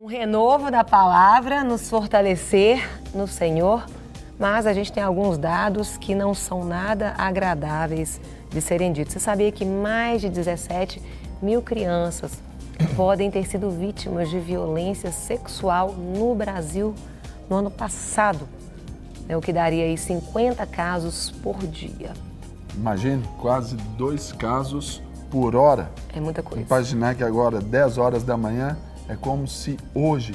Um renovo da palavra, nos fortalecer no Senhor, mas a gente tem alguns dados que não são nada agradáveis de serem ditos. Você sabia que mais de 17 mil crianças podem ter sido vítimas de violência sexual no Brasil no ano passado, o que daria aí 50 casos por dia. Imagine, quase 2 casos por hora. É muita coisa. Imaginar que agora, 10 horas da manhã, é como se hoje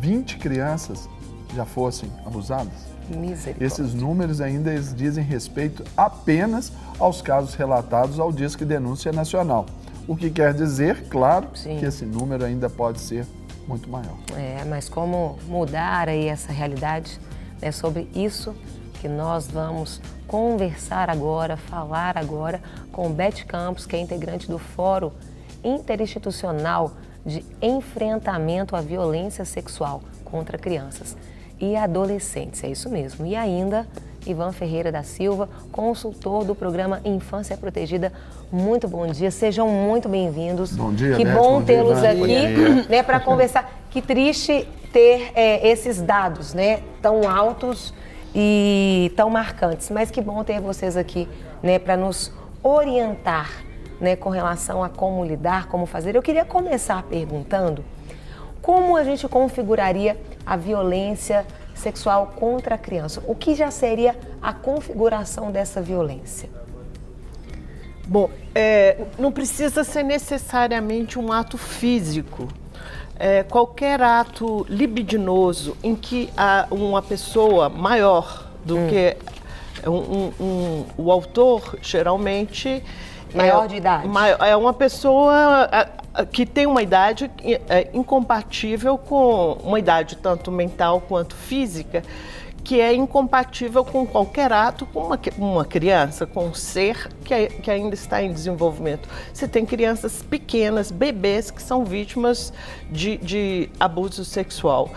20 crianças já fossem abusadas. Misericórdia. Esses números ainda eles dizem respeito apenas aos casos relatados ao Disque Denúncia Nacional. O que quer dizer, claro, Sim, que esse número ainda pode ser muito maior. Mas como mudar aí essa realidade? É sobre isso que nós vamos conversar agora, falar agora com Beth Campos, que é integrante do Fórum Interinstitucional de Enfrentamento à Violência Sexual contra Crianças e Adolescentes. É isso mesmo. E ainda, Ivan Ferreira da Silva, consultor do programa Infância Protegida. Muito bom dia, sejam muito bem-vindos. Bom dia, que Beth, bom tê-los dia, aqui, para conversar. Que triste ter esses dados, tão altos e tão marcantes, mas que bom ter vocês aqui, para nos orientar, com relação a como lidar, como fazer. Eu queria começar perguntando como a gente configuraria a violência sexual contra a criança. O que já seria a configuração dessa violência? Bom, não precisa ser necessariamente um ato físico. Qualquer ato libidinoso em que uma pessoa maior do que o autor, geralmente... Maior de idade. É uma pessoa que tem uma idade incompatível com uma idade tanto mental quanto física, que é incompatível com qualquer ato com uma criança, com um ser que ainda está em desenvolvimento. Você tem crianças pequenas, bebês, que são vítimas de abuso sexual.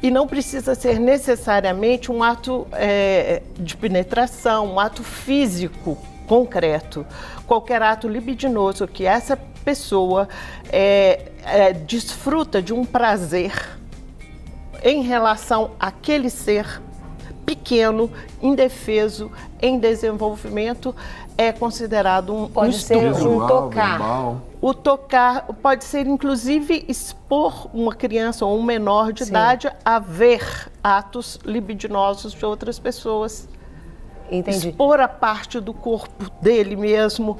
E não precisa ser necessariamente um ato de penetração, um ato físico concreto. Qualquer ato libidinoso que essa pessoa desfruta de um prazer em relação àquele ser pequeno, indefeso, em desenvolvimento, é considerado um Pode ser um tocar. Verbal. O tocar pode ser, inclusive, expor uma criança ou um menor de idade a ver atos libidinosos de outras pessoas. Entendi. Expor a parte do corpo dele mesmo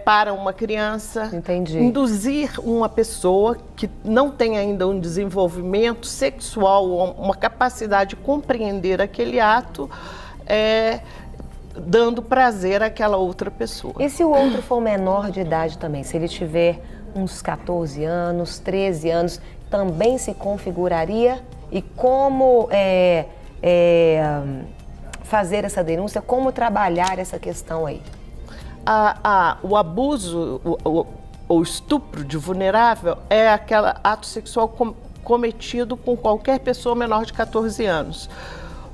para uma criança. Entendi. Induzir uma pessoa que não tem ainda um desenvolvimento sexual, uma capacidade de compreender aquele ato, dando prazer àquela outra pessoa. E se o outro for menor de idade também? Se ele tiver uns 14 anos, 13 anos, também se configuraria? E como fazer essa denúncia? Como trabalhar essa questão aí? O abuso, o estupro de vulnerável é aquele ato sexual cometido com qualquer pessoa menor de 14 anos.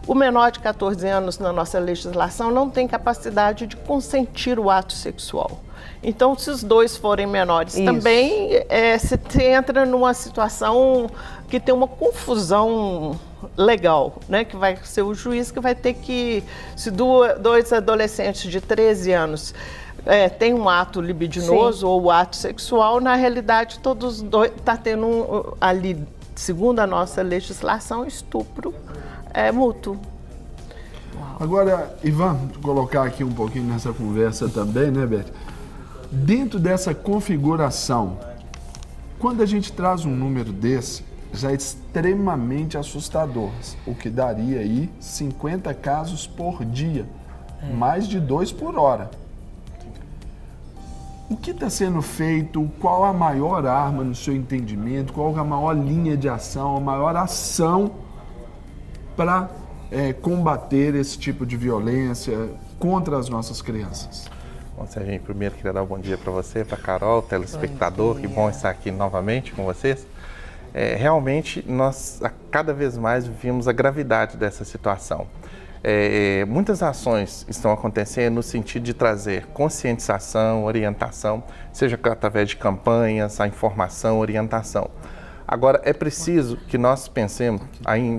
O menor de 14 anos, na nossa legislação, não tem capacidade de consentir o ato sexual. Então, se os dois forem menores também, você entra numa situação que tem uma confusão legal, que vai ser o juiz que vai ter que, se dois adolescentes de 13 anos tem um ato libidinoso ou ato sexual, na realidade todos dois tá tendo ali, segundo a nossa legislação, estupro mútuo. Agora, Ivan, vou colocar aqui um pouquinho nessa conversa também, Beth? Dentro dessa configuração, quando a gente traz um número desse, já é extremamente assustador, o que daria aí 50 casos por dia, mais de 2 por hora. O que está sendo feito? Qual a maior arma no seu entendimento? Qual a maior linha de ação, a maior ação para combater esse tipo de violência contra as nossas crianças? Bom, Serginho, primeiro queria dar um bom dia para você, para a Carol, telespectador, que bom estar aqui novamente com vocês. Realmente, nós cada vez mais vimos a gravidade dessa situação. Muitas ações estão acontecendo no sentido de trazer conscientização, orientação, seja através de campanhas, a informação, orientação. Agora, é preciso que nós pensemos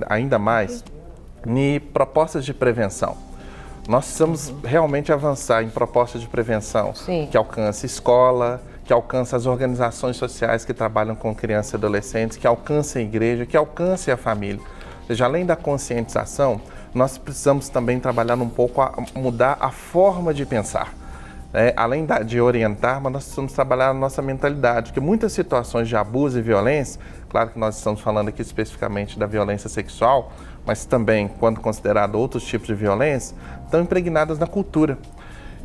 ainda mais em propostas de prevenção. Nós precisamos realmente avançar em propostas de prevenção que alcance escola, que alcance as organizações sociais que trabalham com crianças e adolescentes, que alcance a igreja, que alcance a família. Ou seja, além da conscientização, nós precisamos também trabalhar um pouco a mudar a forma de pensar. Além de orientar, mas nós precisamos trabalhar a nossa mentalidade, porque muitas situações de abuso e violência, claro que nós estamos falando aqui especificamente da violência sexual, mas também, quando considerado outros tipos de violência, estão impregnadas na cultura.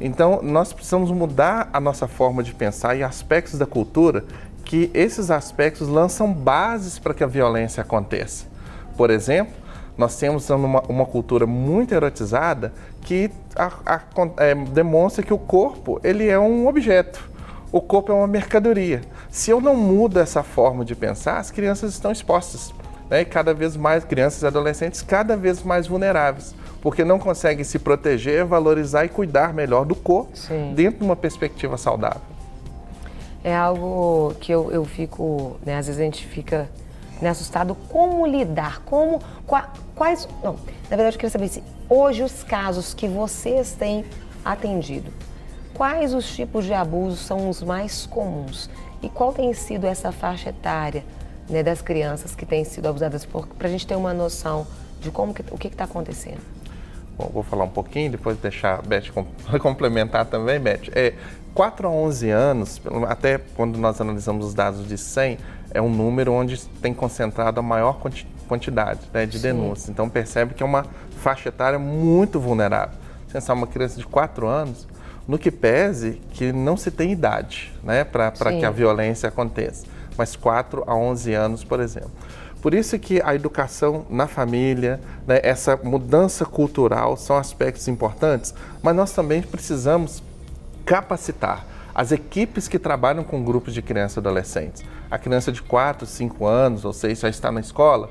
Então, nós precisamos mudar a nossa forma de pensar e aspectos da cultura, que esses aspectos lançam bases para que a violência aconteça. Por exemplo, nós temos uma cultura muito erotizada que demonstra que o corpo ele é um objeto, o corpo é uma mercadoria. Se eu não mudo essa forma de pensar, as crianças estão expostas, e cada vez mais, crianças e adolescentes cada vez mais vulneráveis, porque não conseguem se proteger, valorizar e cuidar melhor do corpo dentro de uma perspectiva saudável. É algo que eu fico, às vezes a gente fica assustado, como lidar, quais, não, na verdade eu queria saber se hoje os casos que vocês têm atendido, quais os tipos de abusos são os mais comuns e qual tem sido essa faixa etária, das crianças que têm sido abusadas, para a gente ter uma noção de o que está acontecendo. Bom, vou falar um pouquinho, depois deixar a Beth complementar também, Beth. 4 a 11 anos, até quando nós analisamos os dados de 100, é um número onde tem concentrado a maior quantidade de denúncias. Então percebe que é uma faixa etária muito vulnerável. Pensar uma criança de 4 anos, no que pese que não se tem idade para que a violência aconteça, mas 4 a 11 anos, por exemplo. Por isso que a educação na família, essa mudança cultural são aspectos importantes, mas nós também precisamos capacitar as equipes que trabalham com grupos de crianças e adolescentes. A criança de 4, 5 anos, ou 6 já está na escola,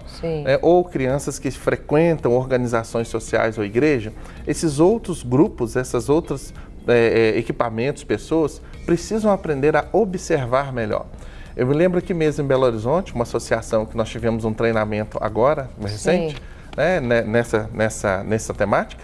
ou crianças que frequentam organizações sociais ou igreja, esses outros grupos, essas outras equipamentos, pessoas, precisam aprender a observar melhor. Eu me lembro aqui mesmo em Belo Horizonte, uma associação que nós tivemos um treinamento agora, recente, nessa temática,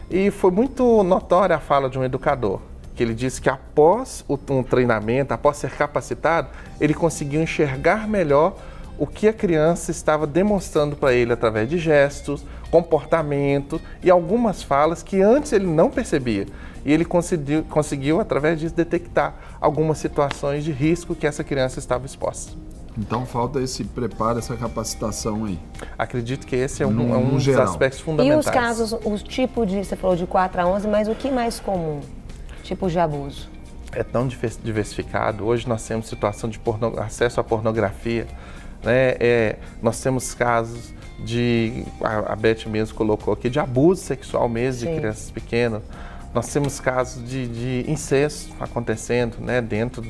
e foi muito notória a fala de um educador, que ele disse que após um treinamento, após ser capacitado, ele conseguiu enxergar melhor o que a criança estava demonstrando para ele através de gestos, comportamento e algumas falas que antes ele não percebia. E ele conseguiu, através disso, detectar algumas situações de risco que essa criança estava exposta. Então falta esse preparo, essa capacitação aí. Acredito que esse é um dos aspectos fundamentais. E os casos, os tipos você falou de 4 a 11, mas o que mais comum? Tipos de abuso? É tão diversificado. Hoje nós temos situação de acesso à pornografia, nós temos casos a Beth mesmo colocou aqui, de abuso sexual mesmo de crianças pequenas. Nós temos casos de incesto acontecendo dentro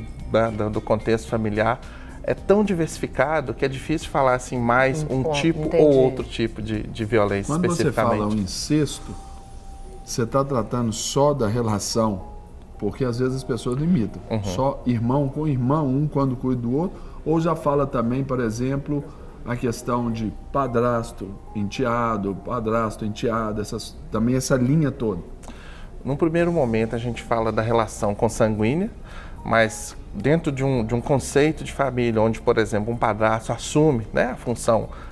do contexto familiar. É tão diversificado que é difícil falar assim mais um tipo ou outro tipo de violência especificamente. Quando você fala o incesto, você está tratando só da relação, porque às vezes as pessoas limitam. Só irmão com irmão, um quando cuida do outro, ou já fala também, por exemplo, a questão de padrasto, enteada, também essa linha toda. Num primeiro momento a gente fala da relação consanguínea, mas dentro de um conceito de família, onde, por exemplo, um padrasto assume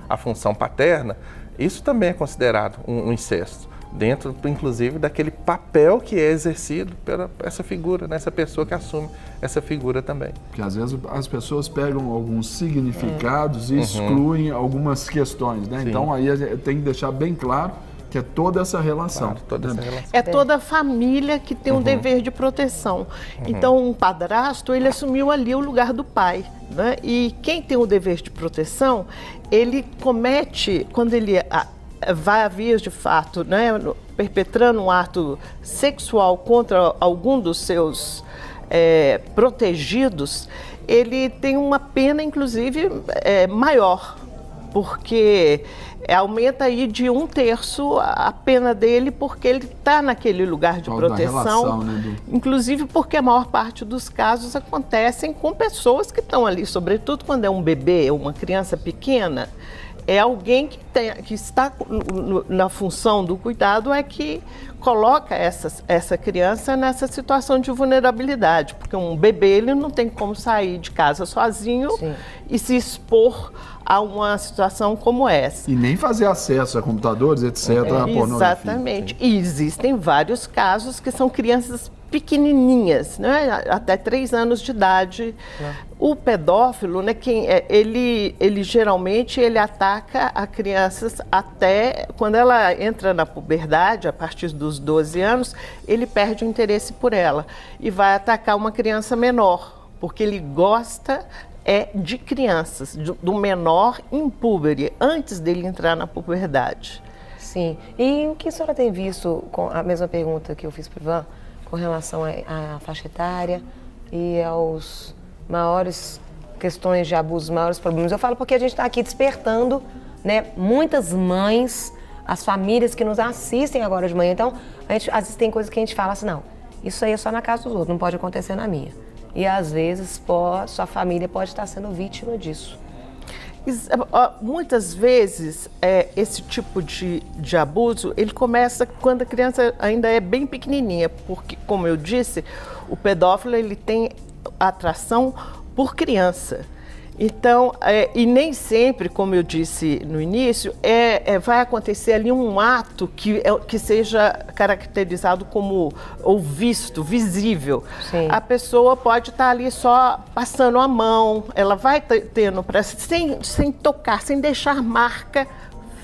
a função paterna, isso também é considerado um incesto, dentro, inclusive, daquele papel que é exercido por essa figura, essa pessoa que assume essa figura também. Porque às vezes as pessoas pegam alguns significados e excluem algumas questões, Então aí tem que deixar bem claro que é toda essa relação. Claro, toda essa relação. É toda a família que tem um dever de proteção. Então, um padrasto, ele assumiu ali o lugar do pai, E quem tem o dever de proteção, ele comete, quando ele vai a vias de fato, perpetrando um ato sexual contra algum dos seus protegidos, ele tem uma pena, inclusive, maior. porque aumenta aí de 1/3 a pena dele, porque ele está naquele lugar de proteção, relação, né, inclusive porque a maior parte dos casos acontecem com pessoas que estão ali, sobretudo quando é um bebê, uma criança pequena, é alguém que está na função do cuidado é que coloca essa criança nessa situação de vulnerabilidade, porque um bebê ele não tem como sair de casa sozinho. Sim. E se expor a uma situação como essa. E nem fazer acesso a computadores, etc. Exatamente. E existem vários casos que são crianças pequenininhas, né? Até 3 anos de idade. O pedófilo, né, ele geralmente ele ataca a crianças até quando ela entra na puberdade, a partir dos 12 anos, ele perde o interesse por ela e vai atacar uma criança menor, porque ele gosta de crianças, do menor impúbere, antes dele entrar na puberdade. Sim. E o que a senhora tem visto, com a mesma pergunta que eu fiz para o Ivan, com relação à faixa etária e aos maiores questões de abusos, maiores problemas? Eu falo porque a gente está aqui despertando, né, muitas mães, as famílias que nos assistem agora de manhã. Então, às vezes tem coisas que a gente fala assim, não, isso aí é só na casa dos outros, não pode acontecer na minha. E às vezes sua família pode estar sendo vítima disso. Muitas vezes esse tipo de abuso ele começa quando a criança ainda é bem pequenininha, porque, como eu disse, o pedófilo ele tem atração por criança. Então, e nem sempre, como eu disse no início, vai acontecer ali um ato que seja caracterizado como, ou visto, visível. Sim. A pessoa pode estar ali só passando a mão, ela vai tendo, sem tocar, sem deixar marca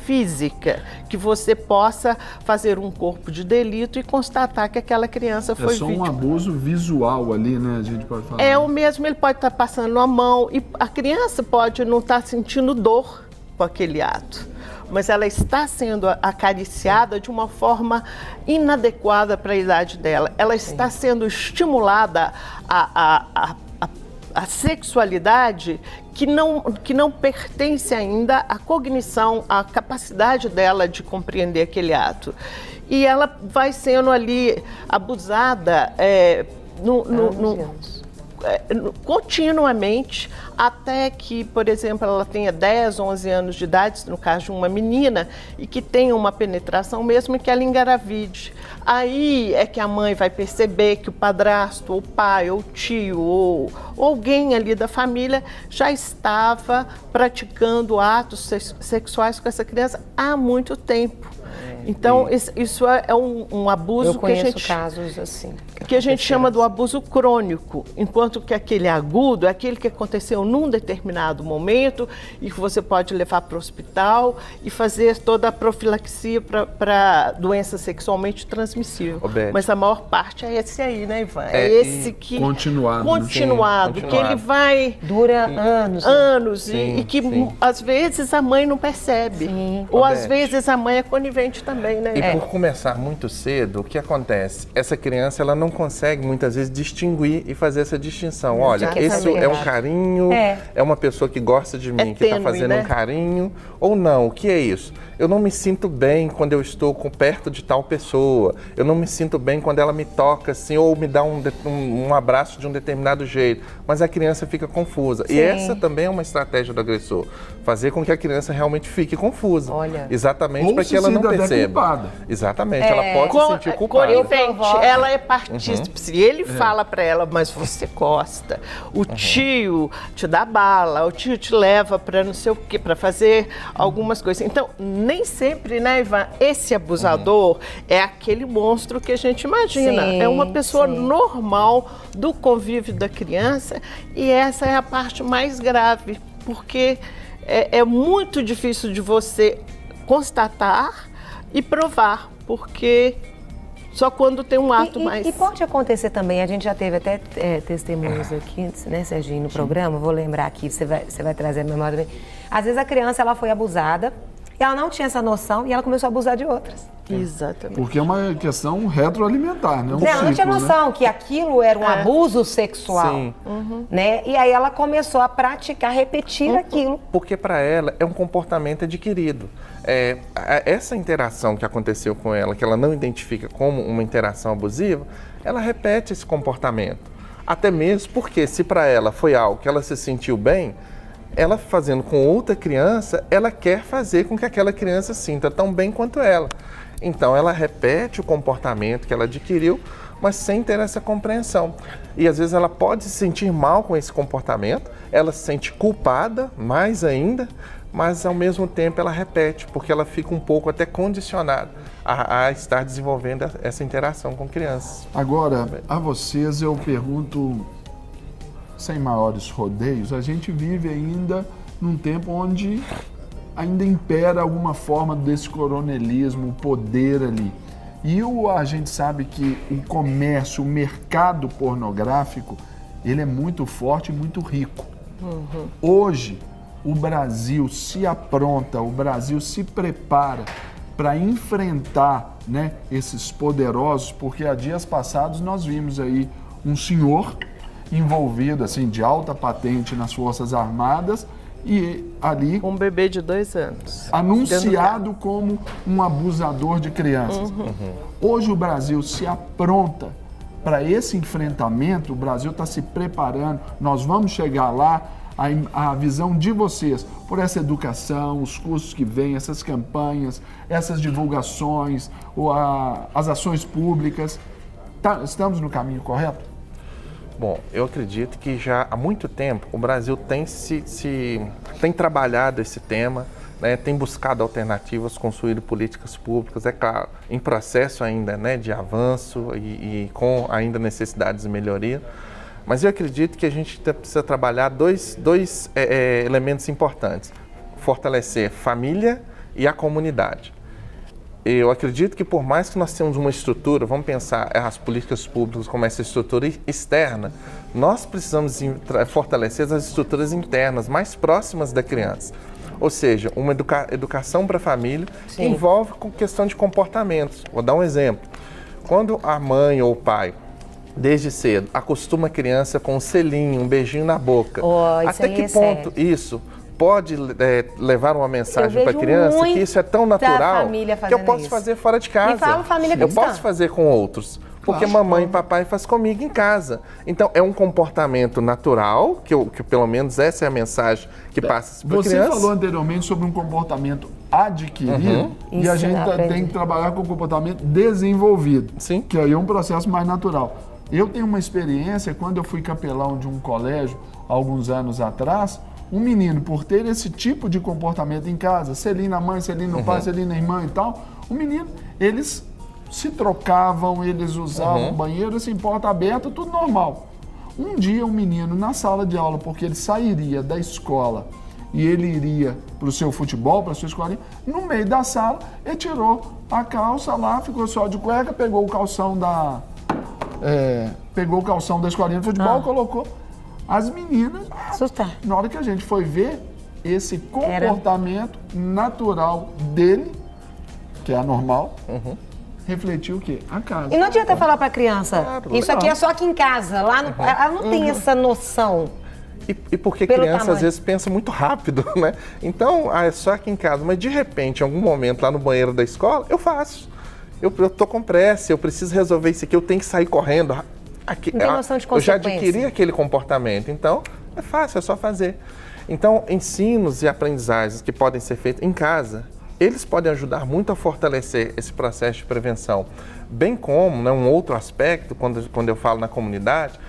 física, que você possa fazer um corpo de delito e constatar que aquela criança foi vítima. É só um abuso visual ali, né? A gente pode falar. É o mesmo, ele pode estar passando a mão e a criança pode não estar sentindo dor com aquele ato, mas ela está sendo acariciada de uma forma inadequada para a idade dela. Ela está sendo estimulada a sexualidade que não pertence ainda à cognição, à capacidade dela de compreender aquele ato. E ela vai sendo ali abusada continuamente, até que, por exemplo, ela tenha 10, 11 anos de idade, no caso de uma menina, e que tenha uma penetração mesmo, e que ela engaravide. Aí é que a mãe vai perceber que o padrasto, ou o pai, ou o tio, ou alguém ali da família já estava praticando atos sexuais com essa criança há muito tempo. Então, isso é um abuso que a gente... casos assim. Que a gente chama do abuso crônico, enquanto que aquele agudo é aquele que aconteceu num determinado momento e que você pode levar para o hospital e fazer toda a profilaxia para doença sexualmente transmissível. Mas a maior parte é esse aí, né, Ivan? É esse que... Continuado. Que ele vai... Dura anos. Anos, e que às vezes a mãe não percebe. Sim. Ou às vezes a mãe é conivente também, né? E por começar muito cedo, o que acontece? Essa criança, ela não consegue muitas vezes distinguir e fazer essa distinção. Olha, esse é um carinho, é uma pessoa que gosta de mim, que está fazendo um carinho, ou não. O que é isso? Eu não me sinto bem quando eu estou perto de tal pessoa. Eu não me sinto bem quando ela me toca assim, ou me dá um abraço de um determinado jeito. Mas a criança fica confusa. Sim. E essa também é uma estratégia do agressor. Fazer com que a criança realmente fique confusa. Olha. Exatamente para que ela não perceba. Culpada. Exatamente, ela pode se sentir culpada. Ela é partícipe. Ele fala para ela, mas você gosta. O tio te dá bala, o tio te leva para não sei o quê, para fazer algumas coisas. Então, nem sempre, né, Ivan, esse abusador é aquele monstro que a gente imagina. Sim, é uma pessoa normal do convívio da criança, e essa é a parte mais grave, porque é muito difícil de você constatar e provar, porque só quando tem um ato mais... E pode acontecer também, a gente já teve até testemunhos aqui, né, Serginho, no programa, vou lembrar aqui, você vai trazer a memória também. Às vezes a criança ela foi abusada E ela não tinha essa noção e ela começou a abusar de outras. Exatamente. Porque é uma questão retroalimentar, né? Ela não tinha ciclo, noção que aquilo era um abuso sexual. Sim. Né? E aí ela começou a praticar, repetir aquilo. Porque para ela é um comportamento adquirido. Essa interação que aconteceu com ela, que ela não identifica como uma interação abusiva, ela repete esse comportamento. Até mesmo porque se para ela foi algo que ela se sentiu bem, ela fazendo com outra criança, ela quer fazer com que aquela criança sinta tão bem quanto ela. Então ela repete o comportamento que ela adquiriu, mas sem ter essa compreensão. E às vezes ela pode se sentir mal com esse comportamento, ela se sente culpada, mais ainda, mas ao mesmo tempo ela repete, porque ela fica um pouco até condicionada a estar desenvolvendo essa interação com crianças. Agora, a vocês eu pergunto, sem maiores rodeios, a gente vive ainda num tempo onde ainda impera alguma forma desse coronelismo, o poder ali. E a gente sabe que o comércio, o mercado pornográfico, ele é muito forte e muito rico. Hoje, o Brasil se apronta, o Brasil se prepara para enfrentar, né, esses poderosos, porque há dias passados nós vimos aí um senhor envolvido, assim, de alta patente nas Forças Armadas e ali Um bebê de 2 anos. anunciado como um abusador de crianças. Hoje o Brasil se apronta para esse enfrentamento, o Brasil está se preparando, nós vamos chegar lá. A visão de vocês por essa educação, os cursos que vêm, essas campanhas, essas divulgações, as ações públicas, estamos no caminho correto? Bom, eu acredito que já há muito tempo o Brasil tem tem trabalhado esse tema, né, tem buscado alternativas, construído políticas públicas, é claro, em processo ainda, né, de avanço e com ainda necessidades de melhoria. Mas eu acredito que a gente precisa trabalhar dois elementos importantes. Fortalecer a família e a comunidade. Eu acredito que por mais que nós tenhamos uma estrutura, vamos pensar as políticas públicas como essa estrutura externa, nós precisamos fortalecer as estruturas internas mais próximas da criança. Ou seja, uma educação para a família que envolve com questão de comportamentos. Vou dar um exemplo. Quando a mãe ou o pai desde cedo acostuma a criança com um selinho, um beijinho na boca. Até que ponto isso pode levar uma mensagem para a criança que isso é tão natural que eu posso fazer fora de casa. E falo família eu cristã. posso fazer com outros. Porque mamãe e papai faz comigo em casa. Então, é um comportamento natural, que pelo menos essa é a mensagem que passa para a criança. Você falou anteriormente sobre um comportamento adquirido e a gente tem que trabalhar com o comportamento desenvolvido, Sim. que aí é um processo mais natural. Eu tenho uma experiência, quando eu fui capelão de um colégio, há alguns anos atrás, um menino, por ter esse tipo de comportamento em casa, selinho na mãe, selinho no pai, selinho na irmã e tal, o menino, eles se trocavam, eles usavam o banheiro, assim, porta aberta, tudo normal. Um dia um menino na sala de aula, porque ele sairia da escola e ele iria para o seu futebol, para a sua escolinha, no meio da sala, ele tirou a calça lá, ficou só de cueca, pegou o calção da escolinha de futebol, colocou. As meninas, na hora que a gente foi ver esse comportamento natural dele, que é anormal, refletiu o quê? A casa. E não adianta falar para a criança, isso aqui é só aqui em casa, lá no, ela não tem essa noção. E porque criança às vezes pensa muito rápido, né? Então, é só aqui em casa, mas de repente, em algum momento lá no banheiro da escola, eu faço. Eu tô com pressa, eu preciso resolver isso aqui, eu tenho que sair correndo. Aqui, não tem noção de eu já consequência. adquiri aquele comportamento, então é fácil, é só fazer. Então, ensinos e aprendizagens que podem ser feitos em casa, eles podem ajudar muito a fortalecer esse processo de prevenção. Bem como, né, um outro aspecto, quando eu falo na comunidade,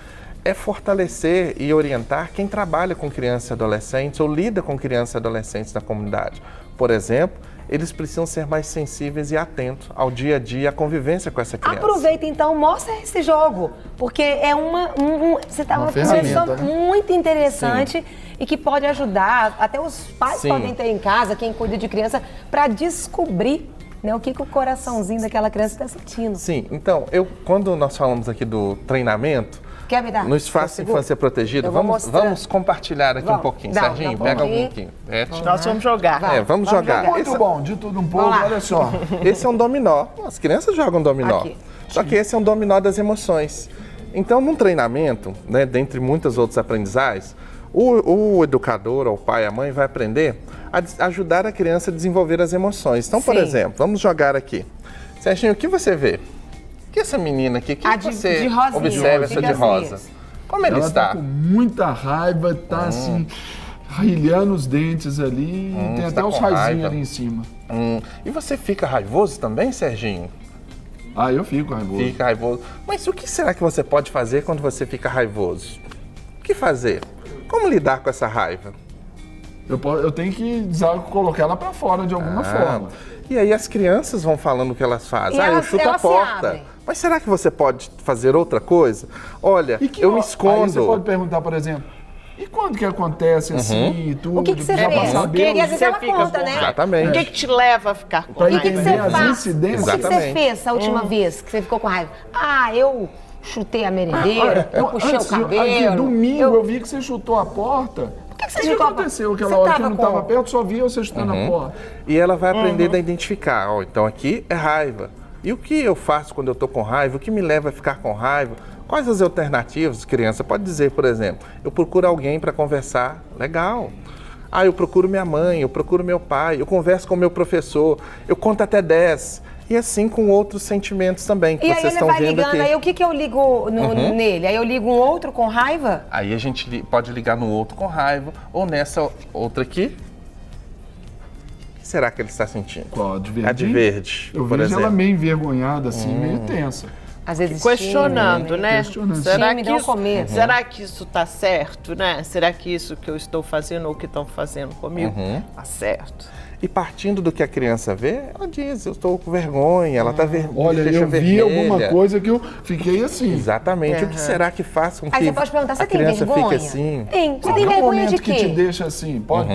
é fortalecer e orientar quem trabalha com crianças e adolescentes ou lida com crianças e adolescentes na comunidade. Por exemplo, eles precisam ser mais sensíveis e atentos ao dia a dia, à convivência com essa criança. Aproveita então, mostra esse jogo, porque é você estava uma com uma ferramenta, questão muito interessante e que pode ajudar, até os pais podem ter em casa, quem cuida de criança, para descobrir, né, o que o coraçãozinho daquela criança está sentindo. Sim, então, quando nós falamos aqui do treinamento, Quer me dar? No Espaço Infância Protegida, Eu vou mostrar. vamos compartilhar aqui um pouquinho. Dá Serginho, um pega pouquinho. um pouquinho. Beth. Nós vamos jogar. Vai. Vamos jogar. Muito bom, de tudo um pouco, Vamos lá. olha só. Esse é um dominó. As crianças jogam dominó. Aqui. Só que esse é um dominó das emoções. Então, num treinamento, né, dentre muitas outras aprendizagens, o educador, ou o pai, a mãe, vai aprender a ajudar a criança a desenvolver as emoções. Então, por Sim. exemplo, vamos jogar aqui. Serginho, o que você vê? O que essa menina aqui, que você de rosinha, observa essa fica de assim rosa? mesmo. Como ele Ela está? tá com muita raiva, tá assim, rilhando os dentes ali, e tem está até os com raizinhos raiva. ali em cima. E você fica raivoso também, Serginho? Ah, eu fico raivoso. Fica raivoso. Mas o que será que você pode fazer quando você fica raivoso? O que fazer? Como lidar com essa raiva? Eu tenho que colocar ela pra fora de alguma forma. E aí as crianças vão falando o que elas fazem. E Eu elas- chuto a elas se porta. abrem. Mas será que você pode fazer outra coisa? Olha, E que eu me Aí você escondo. pode perguntar, por exemplo, e quando que acontece assim e tudo? O que você Já pra fez? saber Porque às vezes Você ela fica conta, com né? raiva. Exatamente. O que te leva a ficar com Pra E o raiva? que que entender você as faz? incidências. O que que você Exatamente. fez a última vez que você ficou com raiva? Ah, eu chutei a merendeira, eu puxei o Antes de- cabelo. Aqui, domingo eu vi que você chutou a porta. Por que você O que chutou a porta? aconteceu aquela Você hora que tava eu não com- estava perto, só via você chutando a porta. E ela vai aprender a identificar. Ó, então aqui é raiva. E o que eu faço quando eu estou com raiva? O que me leva a ficar com raiva? Quais as alternativas, criança? Pode dizer, por exemplo, eu procuro alguém para conversar. Legal. Ah, eu procuro minha mãe, eu procuro meu pai, eu converso com meu professor, eu conto até 10. E assim com outros sentimentos também, que E aí vocês ele estão vai vendo ligando, aqui. aí o que que eu ligo nele? Aí eu ligo um outro com raiva? Aí a gente pode ligar no outro com raiva, ou nessa outra aqui. O que será que ele está sentindo? Qual? A de verde? A de verde, Eu por vejo ela exemplo. meio envergonhada, assim, meio tensa. Às vezes Questionando, tímido, né? Questionando. Será Tímido que, ou isso, com medo. será que isso tá certo, né? Será que isso que eu estou fazendo ou que estão fazendo comigo tá certo? E partindo do que a criança vê, ela diz, eu estou com vergonha, ela está Olha, deixa eu vi vermelha. alguma coisa que eu fiquei assim. Exatamente. O que será que faz com que Aí você pode perguntar, você a tem criança vergonha? fique assim? Tem. Você Qual tem é o vergonha de momento que te quê? deixa assim? Pode?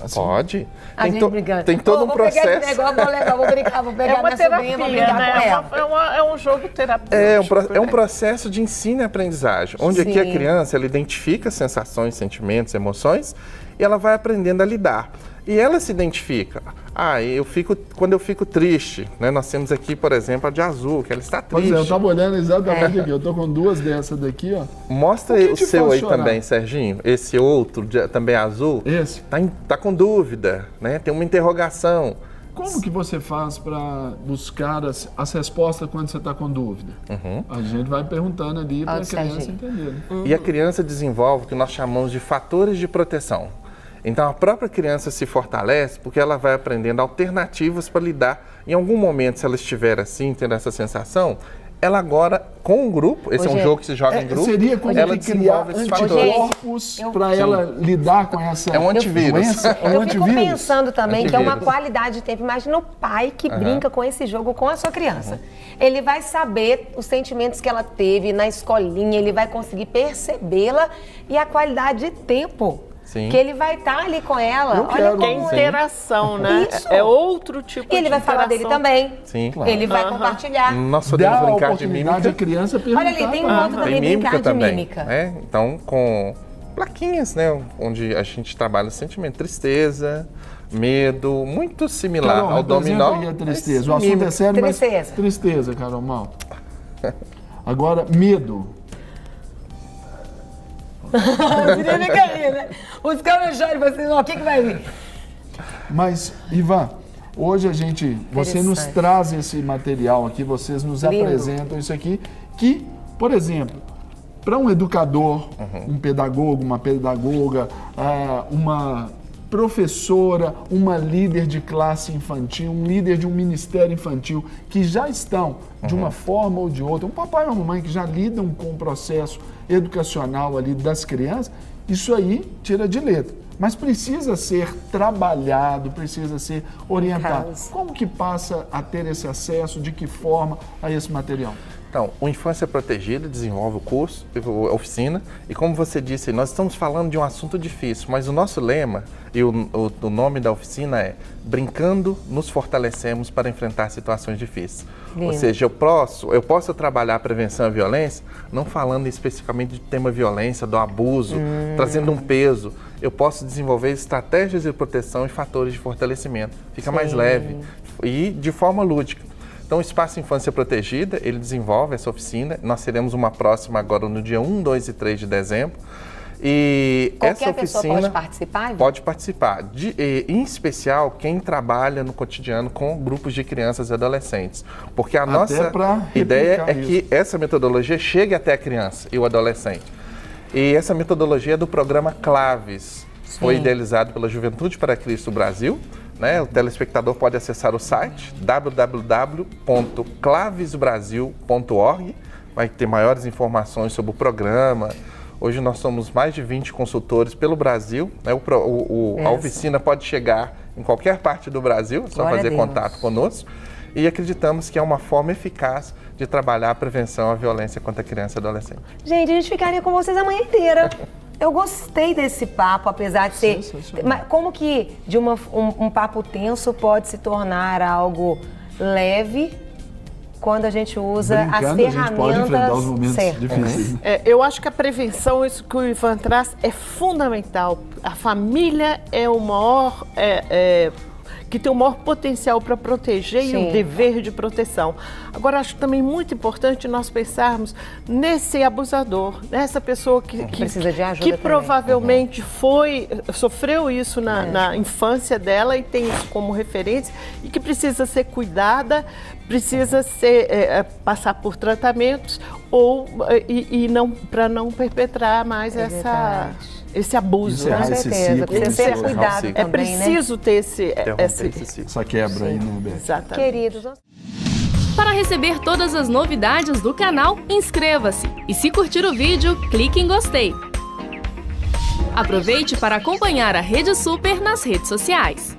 Assim? Pode. A Tem, gente brigando. tem todo um Vou pegar esse processo. negócio, vou levar, vou brincar, vou pegar É uma minha sobrinha, vou terapia, brincar com ela. né? É um jogo terapêutico. É um né? processo de ensino e aprendizagem, onde aqui a Sim. criança ela identifica sensações, sentimentos, emoções e ela vai aprendendo a lidar. E ela se identifica. Quando eu fico triste, né? Nós temos aqui, por exemplo, a de azul, que ela está Pois triste. é, eu tava olhando exatamente aqui. Eu tô com duas dessas daqui, ó. Mostra O que o te seu faz aí chorar? também, Serginho. Esse outro, também azul. Esse. Tá com dúvida, né? Tem uma interrogação. Como que você faz para buscar as respostas quando você está com dúvida? A gente vai perguntando ali para a criança Serginho. entender. E a criança desenvolve o que nós chamamos de fatores de proteção. Então a própria criança se fortalece porque ela vai aprendendo alternativas para lidar. Em algum momento, se ela estiver assim, tendo essa sensação, ela agora, com um grupo, esse é um Hoje- jogo que se joga em grupo, Seria como ela que criar desenvolve esses fatores. anticorpos para ela lidar com essa É um antivírus. doença? É um Eu fico antivírus? pensando também que é uma Antivírus. qualidade de tempo. Imagina o pai que brinca com esse jogo com a sua criança. Ele vai saber os sentimentos que ela teve na escolinha, ele vai conseguir percebê-la e a qualidade de tempo Sim. que ele vai estar ali com ela. Eu Olha quero. Que é como interação, né? Isso. É outro tipo E ele de vai falar dele interação. também. Sim. Ele vai compartilhar. Nós Dá podemos a brincar de oportunidade mímica. à criança perguntar. Olha ali, tem um pra- outro também, Tem mímica brincar de também, mímica. né? Então, com plaquinhas, né? Onde a gente trabalha o sentimento, tristeza, medo, muito similar Carol, ao dominó. representa aí a tristeza. mas O assunto é sério, mas Tristeza. tristeza, Carol Mal. Agora, medo. Você fica aí, né? Os caras choram e vocês, ó, o que vai vir? Mas, Ivan, hoje você nos Interessante. traz esse material aqui, vocês nos Lindo. apresentam isso aqui, que, por exemplo, para um educador, um pedagogo, uma pedagoga, uma professora, uma líder de classe infantil, um líder de um ministério infantil, que já estão, de uma forma ou de outra, um papai e uma mamãe que já lidam com o processo educacional ali das crianças, isso aí tira de letra. Mas precisa ser trabalhado, precisa ser orientado. Caso. Como que passa a ter esse acesso, de que forma a esse material? Então, o Infância Protegida desenvolve o curso, a oficina, e como você disse, nós estamos falando de um assunto difícil, mas o nosso lema e o nome da oficina é Brincando, nos fortalecemos para enfrentar situações difíceis. Lindo. Ou seja, eu posso trabalhar a prevenção à violência, não falando especificamente do tema violência, do abuso, trazendo um peso. Eu posso desenvolver estratégias de proteção e fatores de fortalecimento. Fica mais leve e de forma lúdica. Então, o Espaço Infância Protegida, ele desenvolve essa oficina. Nós teremos uma próxima agora no dia 1, 2 e 3 de dezembro. E Qualquer essa pessoa oficina pode participar? pode participar. Em especial, quem trabalha no cotidiano com grupos de crianças e adolescentes. Porque a nossa ideia é que essa metodologia chegue até a criança e o adolescente. E essa metodologia é do programa Claves. Foi idealizado pela Juventude para Cristo Brasil. Né? O telespectador pode acessar o site www.clavesbrasil.org, vai ter maiores informações sobre o programa. Hoje nós somos mais de 20 consultores pelo Brasil, né? A oficina pode chegar em qualquer parte do Brasil, é só fazer contato conosco. E acreditamos que é uma forma eficaz de trabalhar a prevenção à violência contra a criança e adolescente. Gente, a gente ficaria com vocês a manhã inteira. Eu gostei desse papo, apesar de ser... Mas como que de um papo tenso pode se tornar algo leve quando a gente usa as ferramentas a gente pode enfrentar os momentos difíceis. Eu acho que a prevenção, isso que o Ivan traz, é fundamental. A família é o maior... que tem o maior potencial para proteger e o dever de proteção. Agora, acho também muito importante nós pensarmos nesse abusador, nessa pessoa que precisa de ajuda que provavelmente sofreu isso na infância dela e tem isso como referência e que precisa ser cuidada, precisa passar por tratamentos para não perpetrar mais esse abuso. Com certeza, precisa ser cuidado também, preciso ter essa quebra aí, né, Beth? Exatamente. Queridos, para receber todas as novidades do canal, inscreva-se e se curtir o vídeo, clique em gostei. Aproveite para acompanhar a Rede Super nas redes sociais.